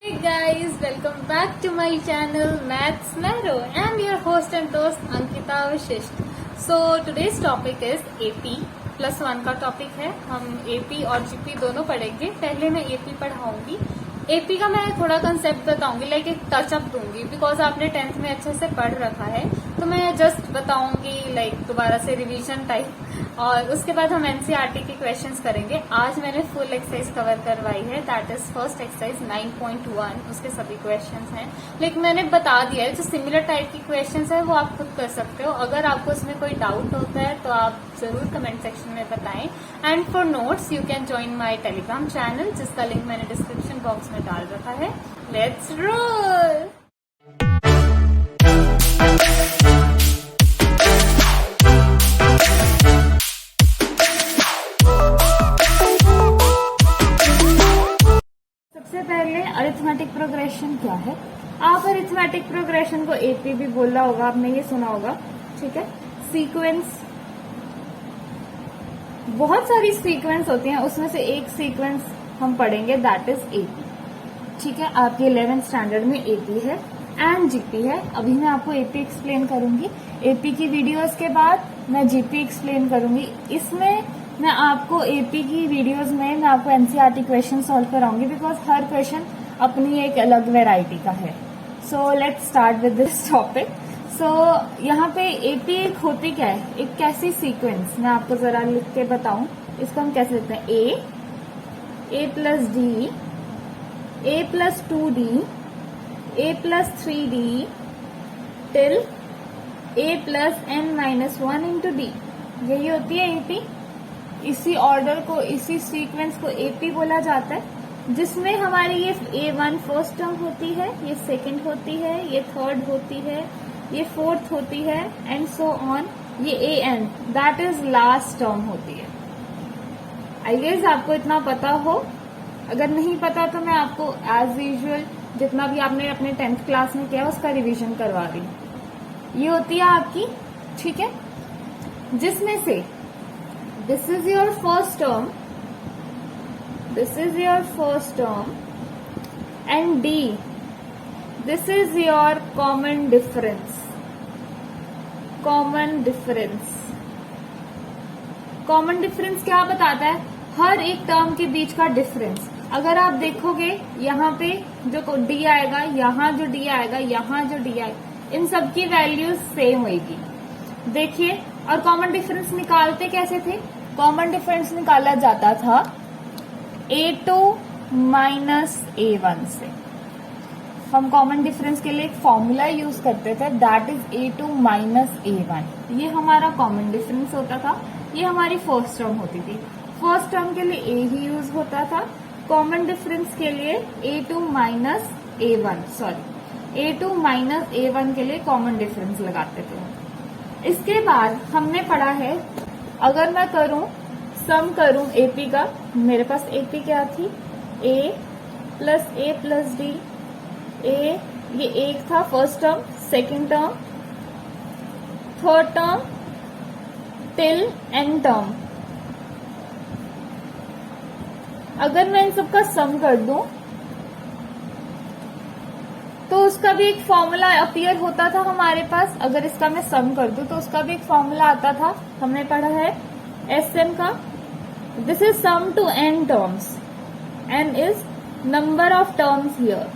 Hey guys, welcome back to my channel Maths Marrow. I am your host and host Ankita Vishisht. So today's topic is AP plus 1 का topic है. हम AP और GP दोनों पढ़ेंगे. पहले मैं AP पढ़ाऊंगी. AP का मैं थोड़ा कंसेप्ट बताऊंगी, लाइक एक टचअप दूंगी, बिकॉज आपने 10th में अच्छे से पढ़ रखा है, तो मैं जस्ट बताऊंगी लाइक दोबारा से रिवीजन टाइप. और उसके बाद हम एनसीईआरटी के क्वेश्चंस करेंगे. आज मैंने फुल एक्सरसाइज कवर करवाई है, दैट इज फर्स्ट एक्सरसाइज 9.1. उसके सभी क्वेश्चंस हैं, लेकिन मैंने बता दिया है जो सिमिलर टाइप की क्वेश्चंस है वो आप खुद कर सकते हो. अगर आपको इसमें कोई डाउट होता है तो आप जरूर कमेंट सेक्शन में बताएं. And for notes you can join my Telegram channel, जिसका लिंक मैंने डिस्क्रिप्शन बॉक्स में डाल रखा है. Let's roll. सबसे पहले अरिथमेटिक प्रोग्रेशन क्या है. आप अरिथमेटिक प्रोग्रेशन को एपी भी बोला होगा, आपने ये सुना होगा. ठीक है, सीक्वेंस, बहुत सारी सीक्वेंस होती हैं, उसमें से एक सीक्वेंस हम पढ़ेंगे, दैट इज एपी. ठीक है, आपके 11th स्टैंडर्ड में एपी है एंड जीपी है. अभी मैं आपको एपी एक्सप्लेन करूंगी. एपी की वीडियोस के बाद मैं जीपी एक्सप्लेन करूंगी. इसमें मैं आपको एपी की वीडियोस में मैं आपको एनसीईआरटी क्वेश्चन सॉल्व कराऊंगी, बिकॉज हर क्वेश्चन अपनी एक अलग वेराइटी का है. So let's start with this topic. So यहाँ पे एपी एक होती क्या है, एक कैसी सीक्वेंस, मैं आपको जरा लिख के बताऊं. इसको हम कैसे लिखते हैं, ए प्लस डी, ए प्लस 2d, ए प्लस 3d टिल ए प्लस n-1 इंटू डी. यही होती है एपी. इसी ऑर्डर को, इसी सीक्वेंस को एपी बोला जाता है, जिसमें हमारी ये A1 फर्स्ट टर्म होती है, ये सेकंड होती है, ये थर्ड होती है, ये फोर्थ होती है, एंड सो ऑन. ये AN that is last term होती है. आई गेस आपको इतना पता हो. अगर नहीं पता तो मैं आपको एज यूजुअल जितना भी आपने अपने 10th क्लास में किया उसका रिवीजन करवा रही हूँ. ये होती है आपकी. ठीक है, जिसमें से this is your first term, this is your first term, and D this is your common difference. Common difference, common difference क्या बताता है, हर एक टर्म के बीच का डिफरेंस. अगर आप देखोगे यहाँ पे जो डी आएगा, यहाँ जो डी आएगा, यहाँ जो डी आएगा, इन सब की वैल्यूज सेम होगी. देखिए, और कॉमन डिफरेंस निकालते कैसे थे, कॉमन डिफरेंस निकाला जाता था A2 माइनस A1 से. हम कॉमन डिफरेंस के लिए एक फॉर्मूला यूज करते थे, that is A2 minus A1. ये हमारा कॉमन डिफरेंस होता था. ये हमारी फर्स्ट टर्म होती थी. फर्स्ट टर्म के लिए A ही यूज होता था. कॉमन डिफरेंस के लिए A2 minus A1, sorry A2 minus A1 के लिए कॉमन डिफरेंस लगाते थे. इसके बाद हमने पढ़ा है, अगर मैं सम करूं एपी का, मेरे पास एपी क्या थी, ए प्लस डी. ए ये एक था first term, second term, third term till n term. अगर मैं इन सबका सम कर दूं तो उसका भी एक फॉर्मूला अपीयर होता था हमारे पास. अगर इसका मैं सम कर दूं तो उसका भी एक फॉर्मूला आता था, हमने पढ़ा है SM का. This is sum to n terms. n is number of terms here,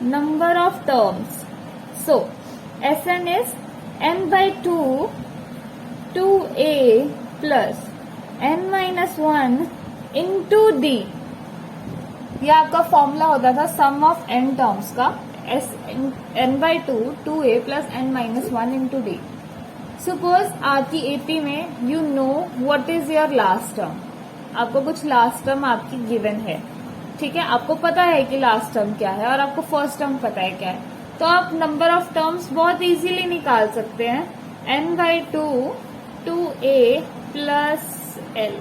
number of terms. So Sn is n/2 2a plus n-1 into d. ये आपका फॉर्मूला होता था सम ऑफ n टर्म्स का, n/2 2a plus n-1 into D. Suppose आपकी AP में you know what is your last term. आपको कुछ last term आपकी गिवन है. ठीक है, आपको पता है कि लास्ट टर्म क्या है और आपको फर्स्ट टर्म पता है क्या है, तो आप नंबर ऑफ टर्म्स बहुत इजीली निकाल सकते हैं. n/2 2a plus l.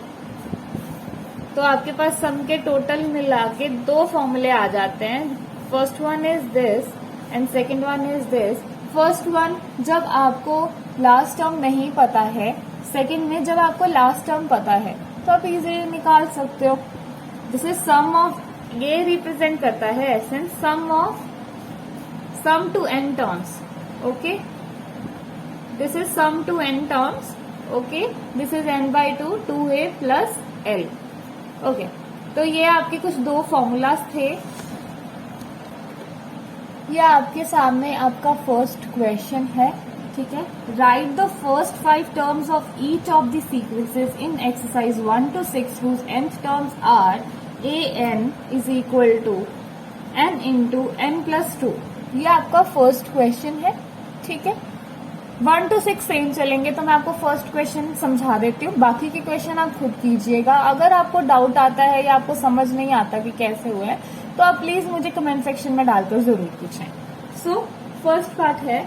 तो आपके पास सम के टोटल मिला के दो फॉर्मूले आ जाते हैं. First one is this and second one is this. First one जब आपको लास्ट टर्म नहीं पता है, सेकेंड में जब आपको लास्ट टर्म पता है, तो आप इजीली निकाल सकते हो. दिस इज सम ऑफ ये रिप्रेजेंट करता है S n sum to n terms. Okay, this is sum to n terms. Okay, this is n by 2 2a plus l. Okay, तो ये आपके कुछ दो फॉर्मूलाज थे. ये आपके सामने आपका फर्स्ट क्वेश्चन है. ठीक है, write the first 5 terms of each of the sequences in exercise 1 to 6 whose nth terms are an is equal to n into n plus 2. ये आपका फर्स्ट क्वेश्चन है. ठीक है, 1 to 6 सेम चलेंगे, तो मैं आपको फर्स्ट क्वेश्चन समझा देती हूँ. बाकी के क्वेश्चन आप खुद कीजिएगा. अगर आपको डाउट आता है या आपको समझ नहीं आता कि कैसे हुए हैं, तो आप प्लीज मुझे कमेंट सेक्शन में डालकर जरूर पूछें. सो फर्स्ट पार्ट है,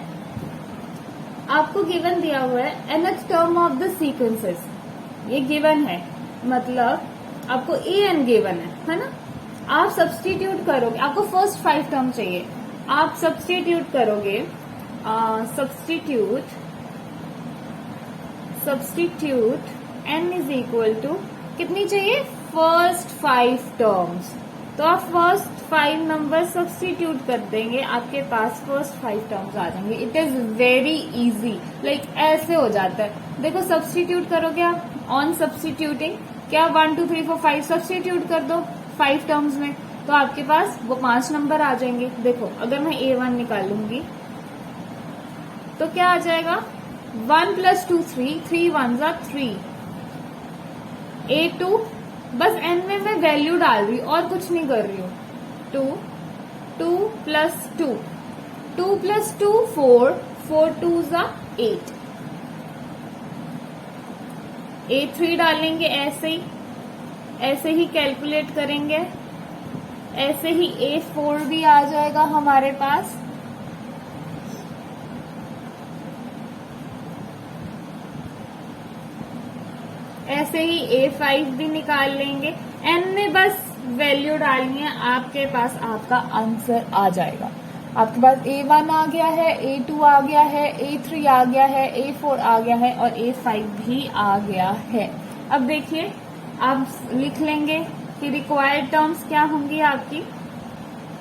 आपको गिवन दिया हुआ है nth term of the sequences. ये गिवन है, मतलब आपको an गिवन है ना. आप सब्सटीट्यूट करोगे, आपको फर्स्ट 5 टर्म चाहिए. आप सब्सटीट्यूट करोगे, substitute n is equal to कितनी चाहिए, फर्स्ट 5 टर्म्स. तो आप फर्स्ट 5 नंबर सब्सटीट्यूट कर देंगे, आपके पास फर्स्ट 5 टर्म्स आ जाएंगे. It is very easy, like ऐसे हो जाता है. देखो, सब्सटीट्यूट करोगे आप ऑन सब्सटीट्यूटिंग, क्या 1 2 3 4 5 सब्सटीट्यूट कर दो 5 टर्म्स में, तो आपके पास वो 5 नंबर आ जाएंगे. देखो, अगर मैं a1 निकालूंगी तो क्या आ जाएगा, 1 plus 2 3, 3 1s are 3. a2, बस n में मैं वैल्यू डाल रही हूँ और कुछ नहीं कर रही हूँ. 2 2 plus 2, 2 plus 2 4, 4 2s are 8. a3 डालेंगे, ऐसे ही कैलकुलेट करेंगे. ऐसे ही a4 भी आ जाएगा हमारे पास. ऐसे ही a5 भी निकाल लेंगे. n में बस वैल्यू डालनी है, आपके पास आपका आंसर आ जाएगा. आपके पास a1 आ गया है, a2 आ गया है, a3 आ गया है, a4 आ गया है और a5 भी आ गया है. अब देखिए, आप लिख लेंगे कि रिक्वायर्ड टर्म्स क्या होंगी आपकी.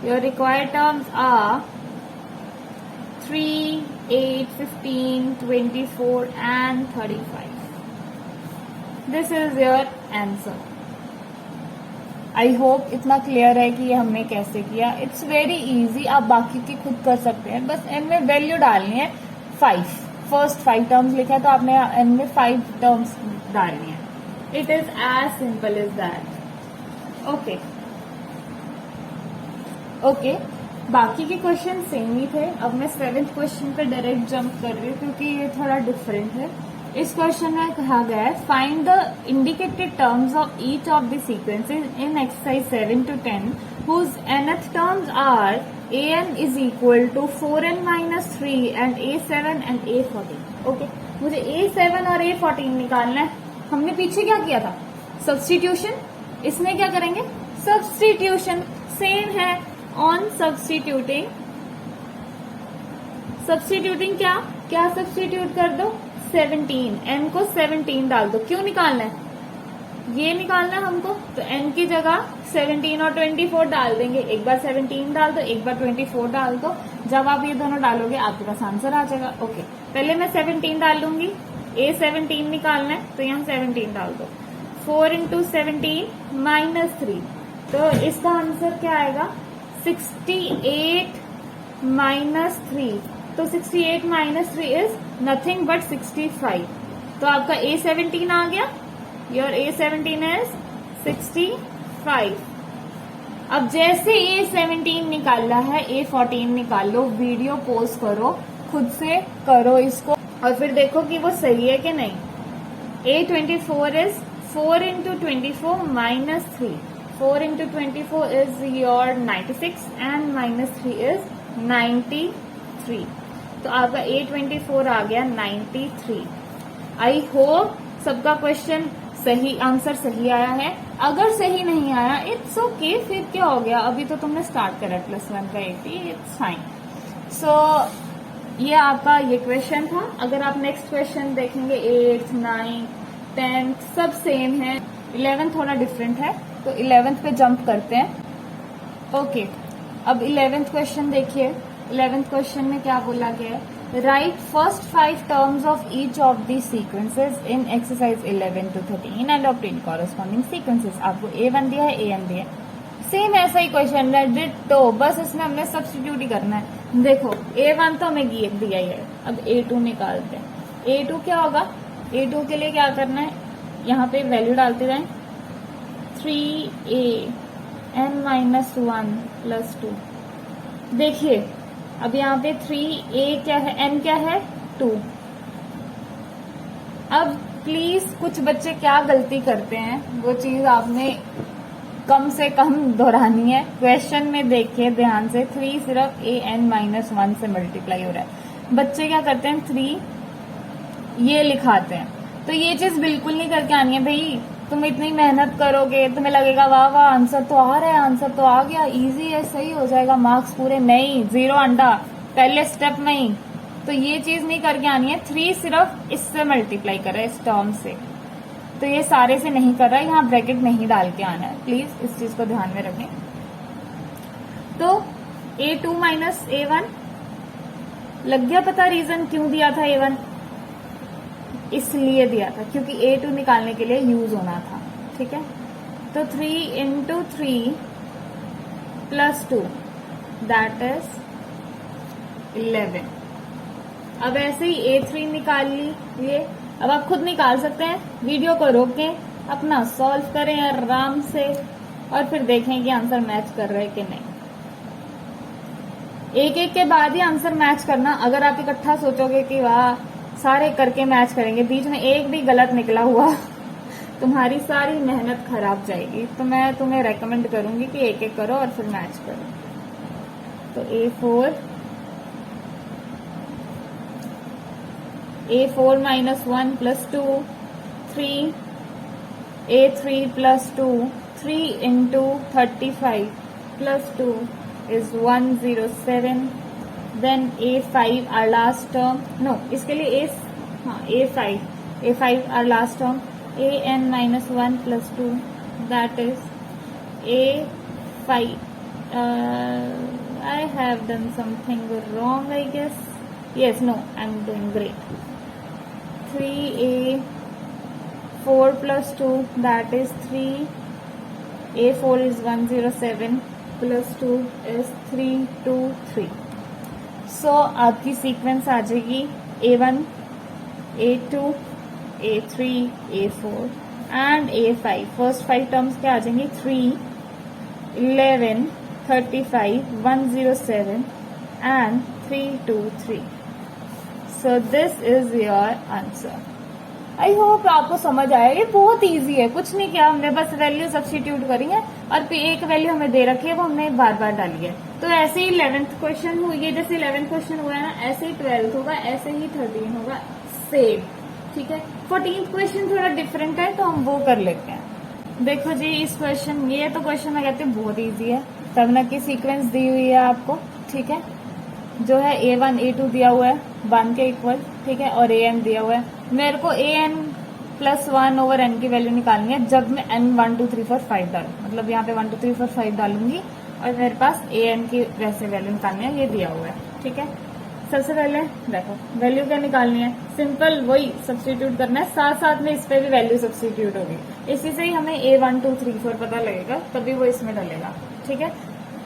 Your required terms are 3, 8, 15, 24 and 35. This is your answer. I hope इतना क्लियर है कि ये हमने कैसे किया. इट्स वेरी इजी, आप बाकी की खुद कर सकते हैं. बस n में वैल्यू डालनी है 5. फर्स्ट 5 टर्म्स लिखा है तो आपने n में 5 टर्म्स डालनी है. It is as simple as that. Okay, बाकी के क्वेश्चन सेम ही थे. अब मैं 7th क्वेश्चन पे डायरेक्ट जंप कर रही हूँ क्योंकि ये थोड़ा डिफरेंट है. इस क्वेश्चन में कहा गया है, find the indicated terms of each of the sequences in exercise 7 to 10 whose nth terms are an is equal to 4n minus 3 and a7 and a14. Okay, मुझे a7 और a14 निकालना है. हमने पीछे क्या किया था, सब्सटीट्यूशन. इसमें क्या करेंगे, सब्सटीट्यूशन. सेम है ऑन सब्सटीट्यूटिंग. क्या सब्सटीट्यूट कर दो, 17. n को 17 डाल दो. क्यों निकालना है, ये निकालना है हमको, तो n की जगह 17 और 24 डाल देंगे. एक बार 17 डाल दो, एक बार 24 डाल दो. जब आप ये दोनों डालोगे आपके पास आंसर आ जाएगा. ओके, पहले मैं 17 डाल लूंगी. a17 निकालना है तो यहाँ 17 डाल दो. 4 into 17 minus 3, तो इसका आंसर क्या आएगा, 68 minus 3. तो 68 minus 3 is nothing but 65. तो आपका a17 आ गया. Your a17 is 65. अब जैसे a17 निकालना है, a14 निकाल लो. वीडियो पॉज करो, खुद से करो इसको और फिर देखो कि वो सही है कि नहीं. a24 is 4 into 24 minus 3. 4 into 24 is your 96 and minus 3 is 93. तो आपका a24 आ गया 93. आई होप सबका क्वेश्चन सही, आंसर सही आया है. अगर सही नहीं आया इट्स ओके, फिर क्या हो गया, अभी तो तुमने स्टार्ट करा +1 का AP, इट्स फाइन. सो ये आपका ये क्वेश्चन था. अगर आप नेक्स्ट क्वेश्चन देखेंगे 8th 9th 10th सब सेम है. 11th थोड़ा डिफरेंट है, तो 11th पे जंप करते हैं. ओके, अब 11th क्वेश्चन देखिए। 11th क्वेश्चन में क्या बोला गया है, right first 5 terms of each of the sequences in exercise 11 to 13 and obtain corresponding sequences. आपको A1 दिया है, AM दिया है, सेम ऐसा ही क्वेश्चन है, डिट्टो, बस इसमें हमने सब्स्टिट्यूट ही करना है। देखो A1 तो हमें दिया ही है, अब A2 निकालते हैं। A2 क्या होगा, A2 के लिए क्या करना है, यहाँ पे वैल्यू डालते जाएं, 3an-1 + 2। देखिए अब यहाँ पे 3a क्या है, n क्या है, 2। अब प्लीज कुछ बच्चे क्या गलती करते हैं, वो चीज आपने कम से कम दोहरानी है। क्वेश्चन में देखिए ध्यान से, 3 सिर्फ an-1 से मल्टीप्लाई हो रहा है। बच्चे क्या करते हैं, 3 ये लिखाते हैं। तो ये चीज बिल्कुल नहीं करके आनी है भाई। तुम इतनी मेहनत करोगे, तुम्हें लगेगा वाह वाह आंसर तो आ रहा है, आंसर तो आ गया, इजी है, सही हो जाएगा, मार्क्स पूरे। नहीं, 0 अंडा पहले स्टेप में ही। तो ये चीज नहीं करके आनी है। 3 सिर्फ इससे मल्टीप्लाई कर रहा है, इस टर्म से, तो ये सारे से नहीं कर रहा है, यहाँ ब्रैकेट नहीं डाल के आना है, प्लीज इस चीज को ध्यान में रखें। तो A2 - A1 लग गया पता, रीजन क्यों दिया था A1, इसलिए दिया था क्योंकि A2 निकालने के लिए यूज होना था, ठीक है। तो 3 × 3 + 2 दैट इज 11। अब ऐसे ही A3 निकाल लिए। अब आप खुद निकाल सकते हैं, वीडियो को रोकें, अपना सॉल्व करें आराम से और फिर देखें कि आंसर मैच कर रहे कि नहीं। एक एक के बाद ही आंसर मैच करना। अगर आप इकट्ठा सोचोगे कि वाह सारे करके मैच करेंगे, बीच में एक भी गलत निकला हुआ तुम्हारी सारी मेहनत खराब जाएगी। तो मैं तुम्हें रेकमेंड करूंगी कि एक एक करो और फिर मैच करो। तो A4 - 1 + 2 3, A3 + 2 3 × 35 + 2 is 107। Then A5 our last term, no इसके लिए A5 our last term, an-1 + 2 that is A5। I have done something wrong I guess, yes, no, I'm doing great। 3A4 + 2 that is 3, A4 is 107 + 2 is 323। सो आपकी sequence आ जाएगी A1, A2, A3, A4 and A5। First 5 terms क्या आ जाएंगे, 3, 11, 35, 107 and 323। So this is your answer. I hope आपको समझ आया। ये बहुत easy है, कुछ नहीं किया हमने, बस वैल्यू सब्स्टिट्यूट करी है और फिर एक वैल्यू हमें दे रखी है, वो हमने बार बार डाली है। तो ऐसे ही 11th क्वेश्चन हुई है, जैसे 11th क्वेश्चन हुआ है ना, ऐसे ही 12th होगा, ऐसे ही 13 होगा, सेम, ठीक है। 14th क्वेश्चन थोड़ा डिफरेंट है, तो हम वो कर लेते हैं। देखो जी, इस क्वेश्चन, ये तो क्वेश्चन मैं कहती हूँ बहुत ईजी है। तब की सीक्वेंस दी हुई है आपको, ठीक है, जो है A1 A2 दिया हुआ है 1 के इक्वल, ठीक है, और an दिया हुआ है। मेरे को an + 1/n की वैल्यू निकालनी है जब मैं n 1 2 3 4 5 डालू, मतलब यहाँ पे 1 2 3 4 5 डालूंगी और मेरे पास an की वैसे वैल्यू निकालनी है, ये दिया हुआ है, ठीक है। सबसे पहले देखो वैल्यू क्या निकालनी है, सिंपल वही सब्स्टिट्यूट करना है, साथ साथ में इस पे भी वैल्यू सब्स्टिट्यूट होगी। इसी से ही हमें A1 2 3 4 पता लगेगा, तभी वो इसमें डलेगा, ठीक है।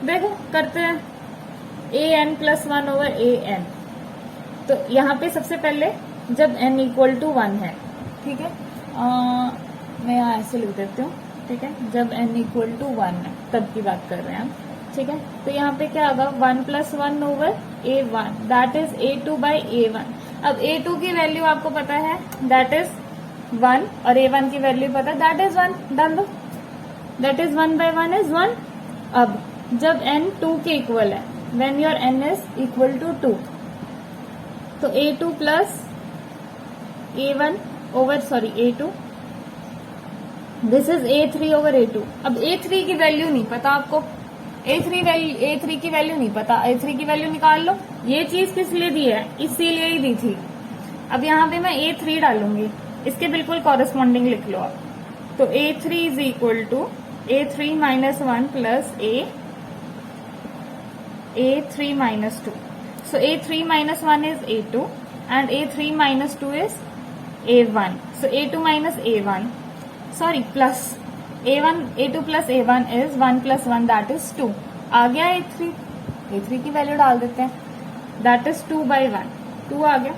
देखो करते हैं an + 1/an। तो यहाँ पे सबसे पहले जब n = 1 है, ठीक है, मैं यहाँ ऐसे लिख देती हूँ, ठीक है, जब n = 1 है तब की बात कर रहे हैं हम, ठीक है। तो यहाँ पे क्या होगा, 1 + 1/a1 दैट इज A2/a1। अब A2 की वैल्यू आपको पता है दैट इज 1 और A1 की वैल्यू पता है दैट इज 1, डाल दो, दैट इज 1/1 is 1। अब जब n 2 के इक्वल है, when your n is equal to 2, तो A2 + A1 A2, this is A3/A2। अब A3 की वैल्यू नहीं पता आपको, A3 की वैल्यू नहीं पता, A3 की वैल्यू निकाल लो। ये चीज किस लिए दी है, इसीलिए ही दी थी। अब यहाँ पे मैं A3 डालूंगी, इसके बिल्कुल कॉरेस्पॉन्डिंग लिख लो आप। तो A3 = A3 - 1 + A3 minus 2. So A3 minus 1 is A2 and A3 minus 2 is A1. So A2 minus A1, sorry, plus A1, A2 plus A1 is 1 plus 1, that is 2. आ गया A3, A3 की value डाल देते हैं, that is 2 by 1, 2 आ गया.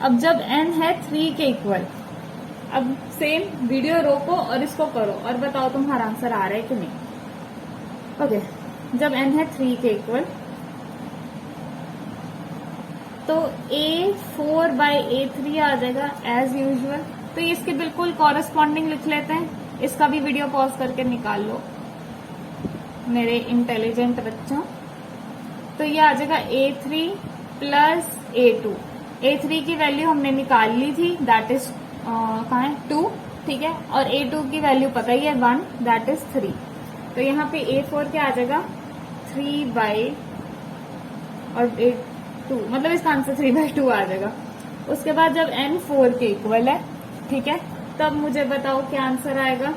अब जब n है 3 के इक्वल, अब सेम वीडियो रोको और इसको करो और बताओ तुम्हारा आंसर आ रहा है कि नहीं. ओके, जब n है 3 के इक्वल तो A4 बाई A3 आ जाएगा एज यूजुअल. तो ये इसके बिल्कुल कॉरेस्पॉन्डिंग लिख लेते हैं. इसका भी वीडियो पॉज करके निकाल लो मेरे इंटेलिजेंट बच्चों. तो ये आ जाएगा A3 प्लस A2. A3 की वैल्यू हमने निकाल ली थी, दैट इज कहाँ है 2, ठीक है. और A2 की वैल्यू पता ही है 1, दैट इज 3. तो यहाँ पे A4 क्या आ जाएगा 3 बाई और A2, मतलब इसका आंसर 3 बाई 2 आ जाएगा. उसके बाद जब n 4 के इक्वल है, ठीक है, तब मुझे बताओ क्या आंसर आएगा.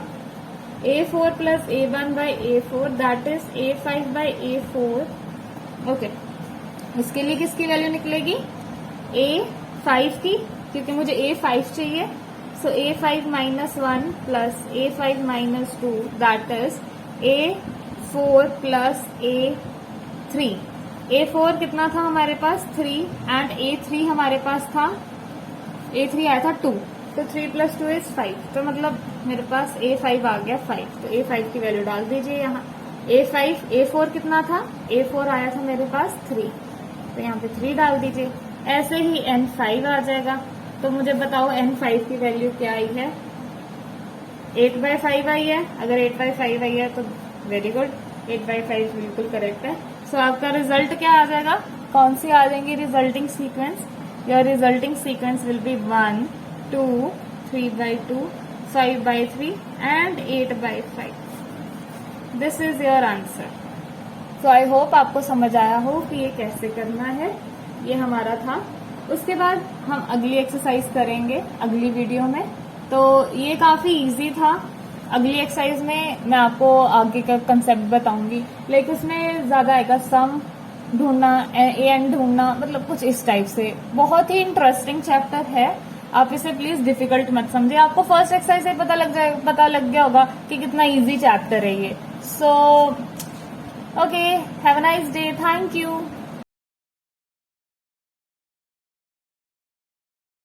A4 plus A1 by A4 that is A5 by A4. Okay, इसके लिए किसकी वैल्यू निकलेगी A5 की, क्योंकि मुझे A5 चाहिए. सो A5 minus 1 plus A5 minus 2 that is A4 plus A3. A4 कितना था हमारे पास 3 एंड A3 हमारे पास था, A3 आया था 2, तो 3 प्लस 2 इज 5. तो मतलब मेरे पास A5 आ गया 5. तो A5 की वैल्यू डाल दीजिए यहाँ. A5, A4 कितना था, A4 आया था मेरे पास 3, तो यहाँ पे 3 डाल दीजिए. ऐसे ही N5 आ जाएगा. तो मुझे बताओ N5 की वैल्यू क्या आई है. 8 बाई 5 आई है. अगर 8 बाई 5 आई है तो वेरी गुड, 8 बाई 5 बिल्कुल करेक्ट है. सो आपका रिजल्ट क्या आ जाएगा, कौन सी आ जाएंगी resulting sequence. Your resulting sequence will be 1, 2, 3 by 2, 5 by 3 and 8 by 5. This is your answer. So I hope आपको समझ आया हो कि ये कैसे करना है. ये हमारा था. उसके बाद हम अगली एक्सरसाइज करेंगे अगली वीडियो में. तो ये काफी इजी था. अगली एक्सरसाइज में मैं आपको आगे का कंसेप्ट बताऊंगी, लेकिन उसमें ज्यादा आएगा सम ढूंढना, एन ढूंढना, मतलब कुछ इस टाइप से. बहुत ही इंटरेस्टिंग चैप्टर है. आप इसे प्लीज डिफिकल्ट मत समझे. आपको फर्स्ट एक्सरसाइज से पता लग गया होगा कि कितना इजी चैप्टर है ये. So okay, have a nice day. Thank you.